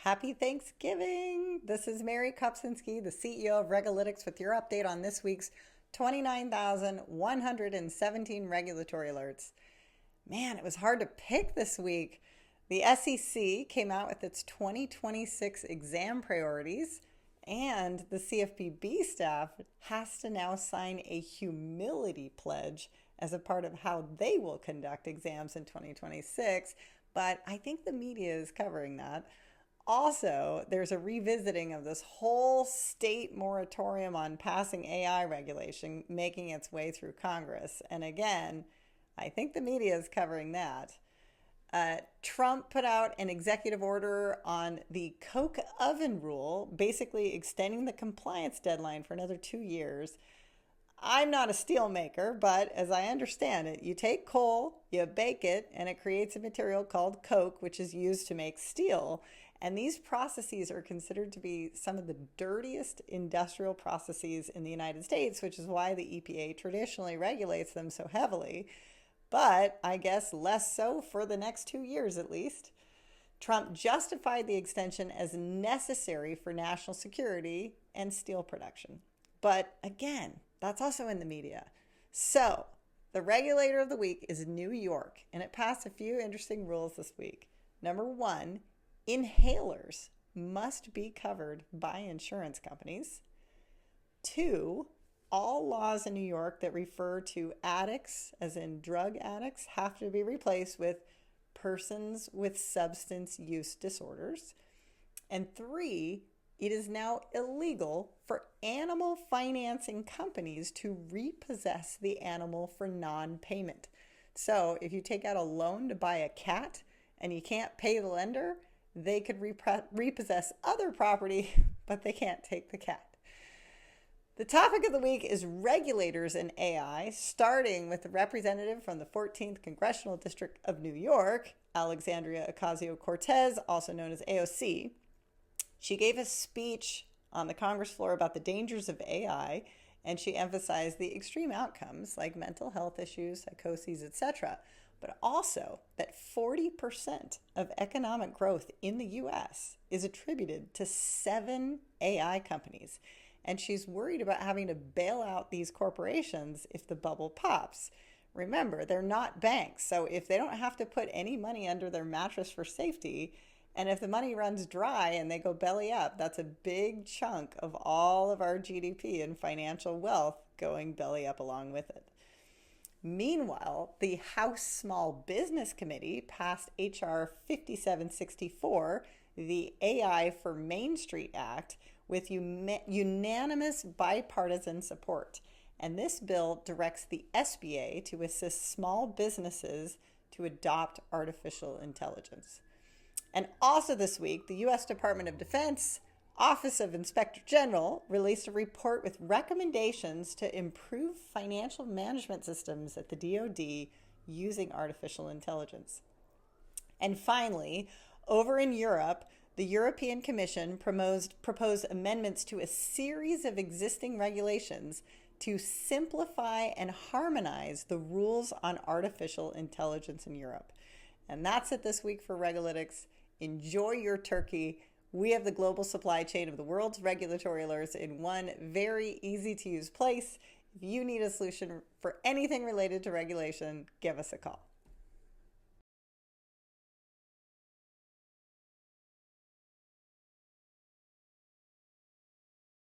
Happy Thanksgiving! This is Mary Kopczynski, the CEO of RegAlytics, with your update on this week's 29,117 regulatory alerts. Man, it was hard to pick this week. The SEC came out with its 2026 exam priorities, and the CFPB staff has to now sign a humility pledge as a part of how they will conduct exams in 2026. But I think the media is covering that. Also, there's a revisiting of this whole state moratorium on passing AI regulation making its way through Congress. And again, I think the media is covering that. Trump put out an executive order on the Coke oven rule, basically extending the compliance deadline for another 2 years. I'm not a steel maker, but as I understand it, you take coal, you bake it, and it creates a material called coke, which is used to make steel. And these processes are considered to be some of the dirtiest industrial processes in the United States, which is why the EPA traditionally regulates them so heavily. But I guess less so for the next 2 years at least. Trump justified the extension as necessary for national security and steel production. But again, that's also in the media. So the regulator of the week is New York, and it passed a few interesting rules this week. Number one, inhalers must be covered by insurance companies. Two, all laws in New York that refer to addicts, as in drug addicts, have to be replaced with persons with substance use disorders. And three, it is now illegal for animal financing companies to repossess the animal for non-payment. So if you take out a loan to buy a cat and you can't pay the lender, they could repossess other property, but they can't take the cat. The topic of the week is regulators in AI, starting with the representative from the 14th Congressional District of New York, Alexandria Ocasio-Cortez, also known as AOC. She gave a speech on the Congress floor about the dangers of AI, and she emphasized the extreme outcomes like mental health issues, psychoses, etc., but also that 40% of economic growth in the U.S. is attributed to 7 AI companies. And she's worried about having to bail out these corporations if the bubble pops. Remember, they're not banks, so if they don't have to put any money under their mattress for safety, and if the money runs dry and they go belly up, that's a big chunk of all of our GDP and financial wealth going belly up along with it. Meanwhile, the House Small Business Committee passed H.R. 5764, the AI for Main Street Act, with unanimous bipartisan support. And this bill directs the SBA to assist small businesses to adopt artificial intelligence. And also this week, the U.S. Department of Defense Office of Inspector General released a report with recommendations to improve financial management systems at the DoD using artificial intelligence. And finally, over in Europe, the European Commission proposed amendments to a series of existing regulations to simplify and harmonize the rules on artificial intelligence in Europe. And that's it this week for RegAlytics. Enjoy your turkey. We have the global supply chain of the world's regulatory alerts in one very easy to use place. If you need a solution for anything related to regulation, give us a call.